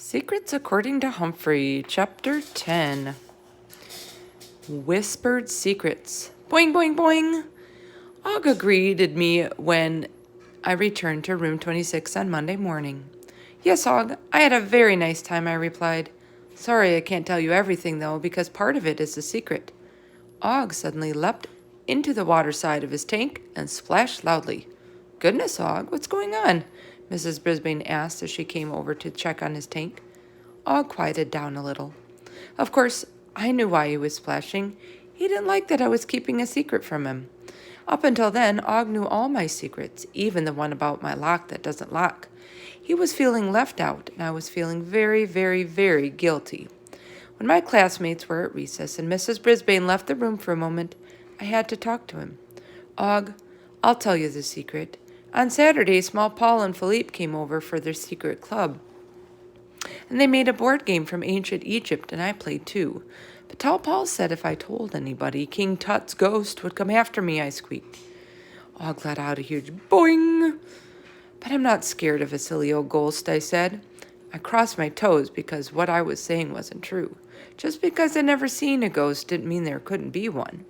Secrets According to Humphrey, Chapter 10. Whispered Secrets. Boing, boing, boing. Og greeted me when I returned to room 26 on Monday morning. Yes, Og, I had a very nice time, I replied. Sorry I can't tell you everything, though, because part of it is a secret. Og suddenly leapt into the water side of his tank and splashed loudly. Goodness, Og, what's going on? Mrs. Brisbane asked as she came over to check on his tank. Og quieted down a little. Of course, I knew why he was splashing. He didn't like that I was keeping a secret from him. Up until then, Og knew all my secrets, even the one about my lock that doesn't lock. He was feeling left out, and I was feeling very, very, very guilty. When my classmates were at recess and Mrs. Brisbane left the room for a moment, I had to talk to him. Og, I'll tell you the secret. On Saturday, Small Paul and Philippe came over for their secret club, and they made a board game from ancient Egypt, and I played too. But Tall Paul said if I told anybody, King Tut's ghost would come after me, I squeaked. Og let out a huge boing. But I'm not scared of a silly old ghost, I said. I crossed my toes because what I was saying wasn't true. Just because I'd never seen a ghost didn't mean there couldn't be one.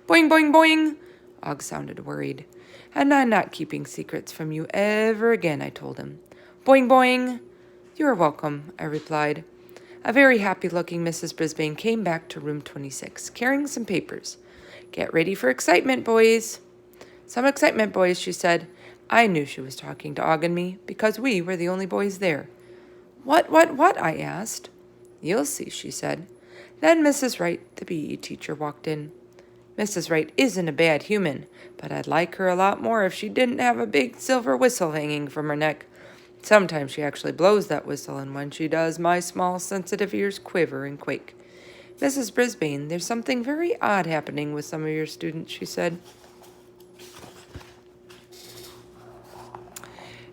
Boing, boing, boing. Og sounded worried. And I'm not keeping secrets from you ever again, I told him. Boing, boing. You're welcome, I replied. A very happy-looking Mrs. Brisbane came back to room 26, carrying some papers. Get ready for excitement, boys. Some excitement, boys, she said. I knew she was talking to Og and me, because we were the only boys there. What, I asked. You'll see, she said. Then Mrs. Wright, the PE teacher, walked in. Mrs. Wright isn't a bad human, but I'd like her a lot more if she didn't have a big silver whistle hanging from her neck. Sometimes she actually blows that whistle, and when she does, my small, sensitive ears quiver and quake. Mrs. Brisbane, there's something very odd happening with some of your students, she said.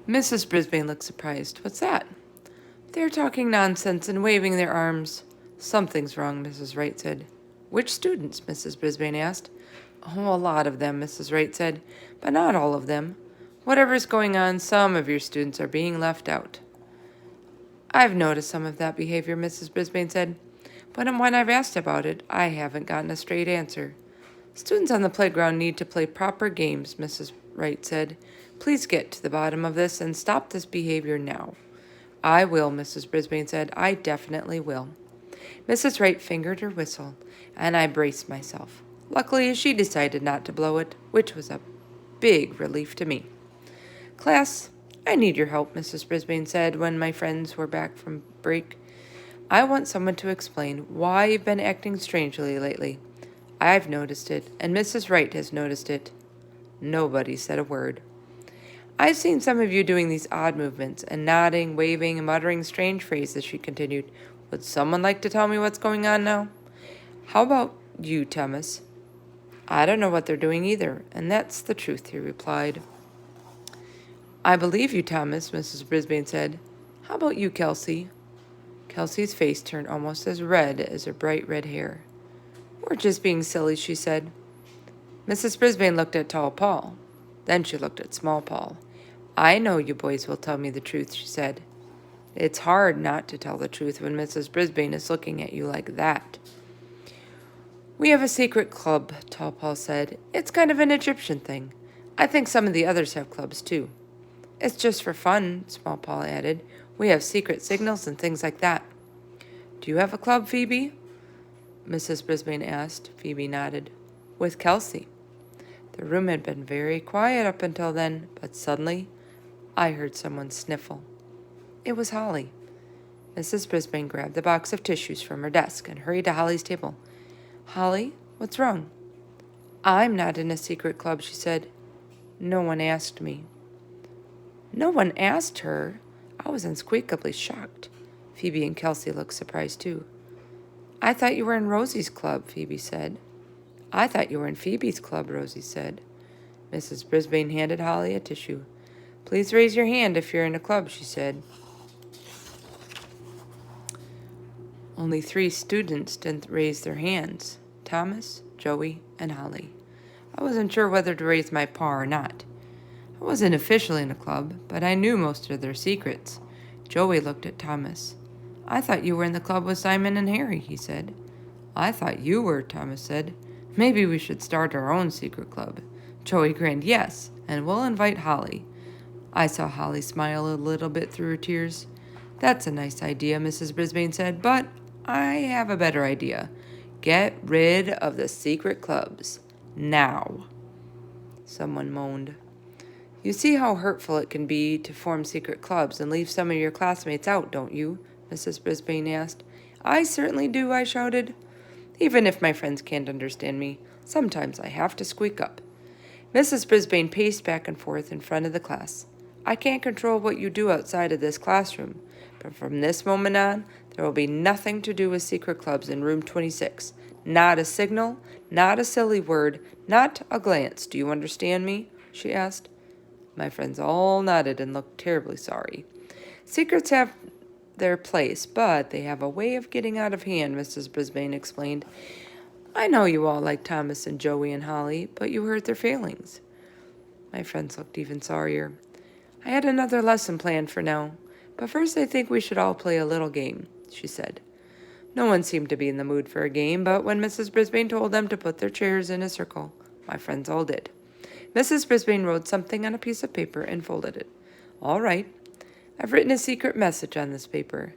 Mrs. Brisbane looked surprised. What's that? They're talking nonsense and waving their arms. Something's wrong, Mrs. Wright said. Which students? Mrs. Brisbane asked. Oh, a lot of them, Mrs. Wright said, but not all of them. Whatever's going on, some of your students are being left out. I've noticed some of that behavior, Mrs. Brisbane said, but when I've asked about it, I haven't gotten a straight answer. Students on the playground need to play proper games, Mrs. Wright said. Please get to the bottom of this and stop this behavior now. I will, Mrs. Brisbane said. I definitely will. Mrs. Wright fingered her whistle, and I braced myself. Luckily, she decided not to blow it, which was a big relief to me. Class, I need your help, Mrs. Brisbane said when my friends were back from break. I want someone to explain why you've been acting strangely lately. I've noticed it, and Mrs. Wright has noticed it. Nobody said a word. I've seen some of you doing these odd movements, and nodding, waving, and muttering strange phrases, she continued. Would someone like to tell me what's going on now? How about you, Thomas? I don't know what they're doing either, and that's the truth, he replied. I believe you, Thomas, Mrs. Brisbane said. How about you, Kelsey? Kelsey's face turned almost as red as her bright red hair. We're just being silly, she said. Mrs. Brisbane looked at Tall Paul. Then she looked at Small Paul. I know you boys will tell me the truth, she said. It's hard not to tell the truth when Mrs. Brisbane is looking at you like that. We have a secret club, Tall Paul said. It's kind of an Egyptian thing. I think some of the others have clubs, too. It's just for fun, Small Paul added. We have secret signals and things like that. Do you have a club, Phoebe? Mrs. Brisbane asked. Phoebe nodded. With Kelsey. The room had been very quiet up until then, but suddenly I heard someone sniffle. It was Holly. Mrs. Brisbane grabbed the box of tissues from her desk and hurried to Holly's table. Holly, what's wrong? I'm not in a secret club, she said. No one asked me. No one asked her? I was unspeakably shocked. Phoebe and Kelsey looked surprised, too. I thought you were in Rosie's club, Phoebe said. I thought you were in Phoebe's club, Rosie said. Mrs. Brisbane handed Holly a tissue. Please raise your hand if you're in a club, she said. Only 3 students didn't raise their hands. Thomas, Joey, and Holly. I wasn't sure whether to raise my paw or not. I wasn't officially in a club, but I knew most of their secrets. Joey looked at Thomas. I thought you were in the club with Simon and Harry, he said. I thought you were, Thomas said. Maybe we should start our own secret club. Joey grinned. Yes, and we'll invite Holly. I saw Holly smile a little bit through her tears. That's a nice idea, Mrs. Brisbane said, but I have a better idea. Get rid of the secret clubs. Now. Someone moaned. You see how hurtful it can be to form secret clubs and leave some of your classmates out, don't you? Mrs. Brisbane asked. I certainly do, I shouted. Even if my friends can't understand me, sometimes I have to squeak up. Mrs. Brisbane paced back and forth in front of the class. I can't control what you do outside of this classroom, but from this moment on, there will be nothing to do with secret clubs in room 26. Not a signal, not a silly word, not a glance. Do you understand me? She asked. My friends all nodded and looked terribly sorry. Secrets have their place, but they have a way of getting out of hand, Mrs. Brisbane explained. I know you all like Thomas and Joey and Holly, but you hurt their feelings. My friends looked even sorrier. I had another lesson planned for now, but first I think we should all play a little game, she said. No one seemed to be in the mood for a game, but when Mrs. Brisbane told them to put their chairs in a circle, my friends all did. Mrs. Brisbane wrote something on a piece of paper and folded it. All right. I've written a secret message on this paper.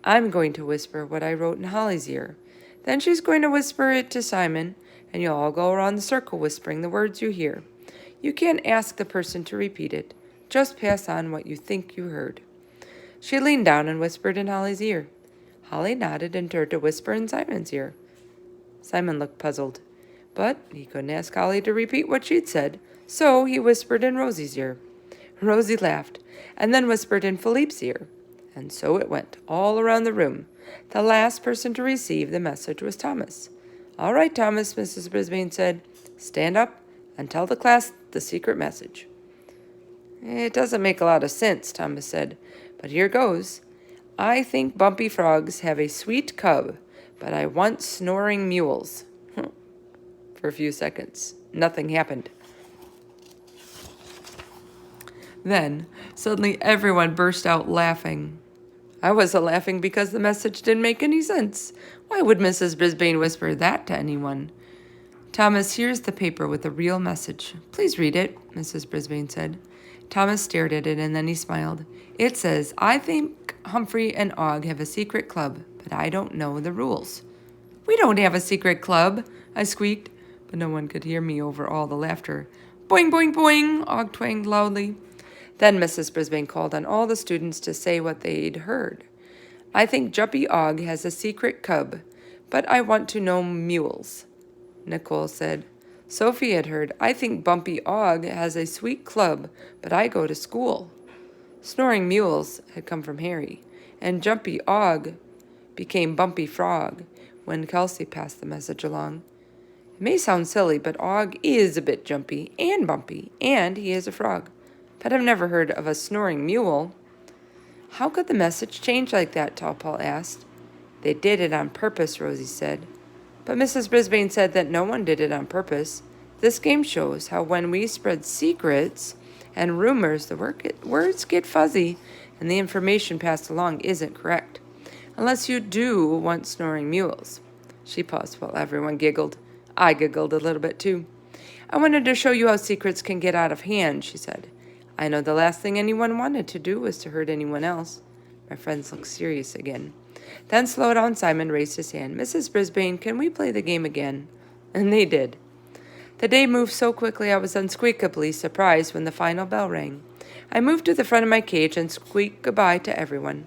I'm going to whisper what I wrote in Holly's ear. Then she's going to whisper it to Simon, and you'll all go around the circle whispering the words you hear. You can't ask the person to repeat it. Just pass on what you think you heard. She leaned down and whispered in Holly's ear. Holly nodded and turned to whisper in Simon's ear. Simon looked puzzled, but he couldn't ask Holly to repeat what she'd said, so he whispered in Rosie's ear. Rosie laughed, and then whispered in Philippe's ear. And so it went, all around the room. The last person to receive the message was Thomas. All right, Thomas, Mrs. Brisbane said. Stand up and tell the class the secret message. It doesn't make a lot of sense, Thomas said, but here goes. I think bumpy frogs have a sweet cub, but I want snoring mules. For a few seconds, nothing happened. Then, suddenly everyone burst out laughing. I wasn't laughing because the message didn't make any sense. Why would Mrs. Brisbane whisper that to anyone? Thomas, here's the paper with the real message. Please read it, Mrs. Brisbane said. Thomas stared at it and then he smiled. It says, I think Humphrey and Og have a secret club, but I don't know the rules. We don't have a secret club, I squeaked, but no one could hear me over all the laughter. Boing, boing, boing, Og twanged loudly. Then Mrs. Brisbane called on all the students to say what they'd heard. I think Jumpy Og has a secret cub, but I want to know mules, Nicole said. Sophie had heard, I think Bumpy Og has a sweet club, but I go to school. Snoring mules had come from Harry, and Jumpy Og became Bumpy Frog when Kelsey passed the message along. It may sound silly, but Og is a bit jumpy and bumpy, and he is a frog. But I've never heard of a snoring mule. How could the message change like that? Tall Paul asked. They did it on purpose, Rosie said. But Mrs. Brisbane said that no one did it on purpose. This game shows how when we spread secrets and rumors, the words get fuzzy and the information passed along isn't correct. Unless you do want snoring mules. She paused while everyone giggled. I giggled a little bit too. I wanted to show you how secrets can get out of hand, she said. I know the last thing anyone wanted to do was to hurt anyone else. My friends looked serious again. Then slow down, Simon raised his hand. Mrs. Brisbane, can we play the game again? And they did. The day moved so quickly I was unspeakably surprised when the final bell rang. I moved to the front of my cage and squeaked goodbye to everyone.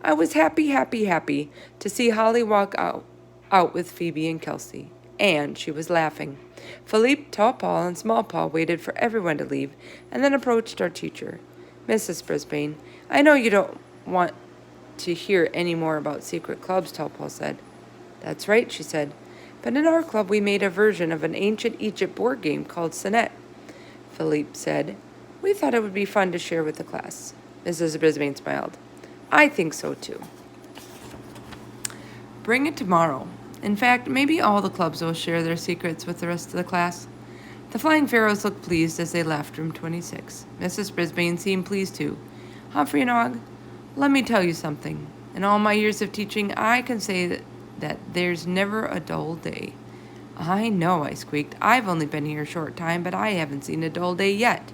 I was happy to see Holly walk out with Phoebe and Kelsey. And she was laughing. Philippe, Tall Paul, and Small Paul waited for everyone to leave and then approached our teacher. Mrs. Brisbane, I know you don't want to hear any more about secret clubs, Tall Paul said. That's right, she said. But in our club we made a version of an ancient Egypt board game called Sonnet. Philippe said, we thought it would be fun to share with the class. Mrs. Brisbane smiled. I think so too. Bring it tomorrow. In fact, maybe all the clubs will share their secrets with the rest of the class. The Flying Pharaohs looked pleased as they left room 26. Mrs. Brisbane seemed pleased too. Humphrey and Og, let me tell you something. In all my years of teaching, I can say that there's never a dull day. I know, I squeaked. I've only been here a short time, but I haven't seen a dull day yet.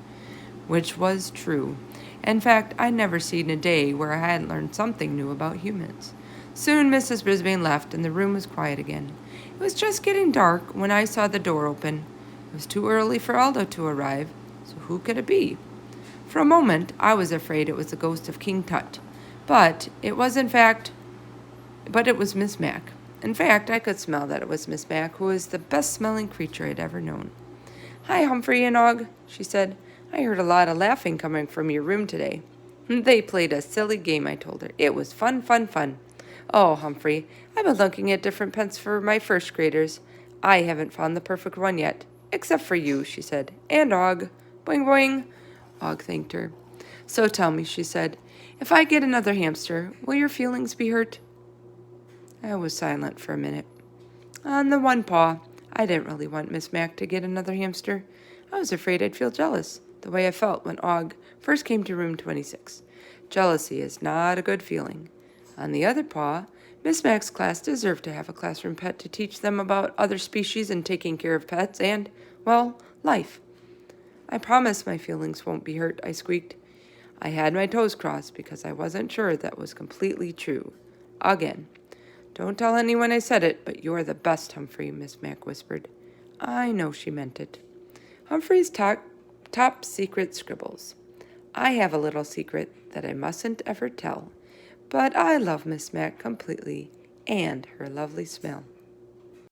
Which was true. In fact, I'd never seen a day where I hadn't learned something new about humans. Soon Mrs. Brisbane left, and the room was quiet again. It was just getting dark when I saw the door open. It was too early for Aldo to arrive, so who could it be? For a moment, I was afraid it was the ghost of King Tut, but it was Miss Mac. In fact, I could smell that it was Miss Mac, who was the best-smelling creature I'd ever known. "Hi, Humphrey and Og," she said. "I heard a lot of laughing coming from your room today." "They played a silly game," I told her. "It was fun, fun, fun." "Oh, Humphrey, I've been looking at different pens for my first graders. I haven't found the perfect one yet, except for you," she said. "And Og." "Boing, boing." Og thanked her. "So tell me," she said, "if I get another hamster, will your feelings be hurt?" I was silent for a minute. On the one paw, I didn't really want Miss Mac to get another hamster. I was afraid I'd feel jealous, the way I felt when Og first came to room 26. Jealousy is not a good feeling. On the other paw, Miss Mac's class deserved to have a classroom pet to teach them about other species and taking care of pets and, well, life. "I promise my feelings won't be hurt," I squeaked. I had my toes crossed because I wasn't sure that was completely true. Again. "Don't tell anyone I said it, but you're the best, Humphrey," Miss Mac whispered. I know she meant it. Humphrey's top secret scribbles. I have a little secret that I mustn't ever tell, but I love Miss Mac completely and her lovely smell.